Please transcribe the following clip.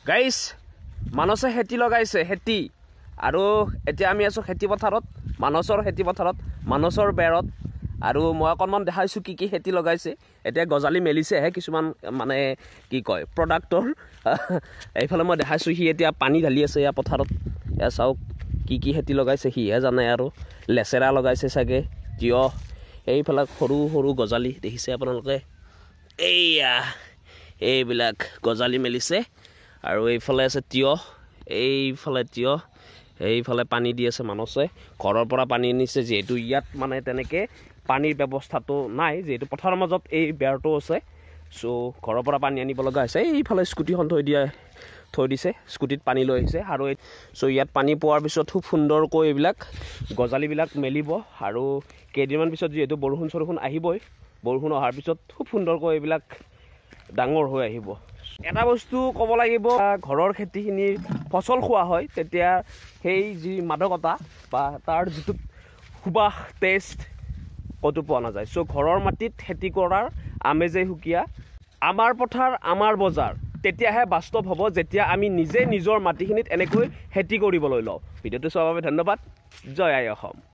গাইছ মানসে খেতি লগাইছে খেতি আৰু এতিয়া আমি আছো খেতি পথাৰত মানসৰ খেতি পথাৰত মানসৰ বেৰত আৰু মই অকণমান দেখাইছোঁ কি কি খেতি লগাইছে এতিয়া গজালি মেলিছেহে কিছুমান মানে কি কয় প্ৰডাক্টৰ এইফালে মই দেখাইছোঁ সি এতিয়া পানী ঢালি আছে ইয়াৰ পথাৰত এয়া চাওক কি কি খেতি লগাইছে সিহে জানে আৰু লেচেৰা লগাইছে চাগে তিয়হ এইফালে সৰু সৰু গজালি দেখিছে আপোনালোকে এইয়া এইবিলাক গজালি মেলিছে আৰু এইফালে আছে তিয়হ এইফালে তিয়হ এইফালে পানী দি আছে মানসে ঘৰৰ পৰা পানী নিছে যেহেতু ইয়াত মানে তেনেকৈ পানীৰ ব্যৱস্থাটো নাই যেহেতু পথাৰৰ মাজত এই বেৰটো আছে চ' ঘৰৰ পৰা পানী আনিব লগা হৈছে এইফালে স্কুটিখন থৈ দিছে স্কুটিত পানী লৈ আহিছে আৰু চ' ইয়াত পানী পোৱাৰ পিছত খুব সুন্দৰকৈ এইবিলাক গজালিবিলাক মেলিব আৰু কেইদিনমান পিছত যিহেতু বৰষুণ আহিবই বৰষুণ অহাৰ পিছত খুব সুন্দৰকৈ এইবিলাক ডাঙৰ হৈ আহিব এটা বস্তু ক'ব লাগিব ঘৰৰ খেতিখিনিৰ ফচল খোৱা হয় তেতিয়া সেই যি মাদকতা বা তাৰ যিটো সুবাস টেষ্ট ক'তো পোৱা নাযায় চ' ঘৰৰ মাটিত খেতি কৰাৰ আমেজেই সুকীয়া আমাৰ পথাৰ আমাৰ বজাৰ তেতিয়াহে বাস্তৱ হ'ব যেতিয়া আমি নিজে নিজৰ মাটিখিনিত এনেকৈ খেতি কৰিবলৈ লওঁ ভিডিঅ'টো চোৱাৰ বাবে ধন্যবাদ জয় আই অসম।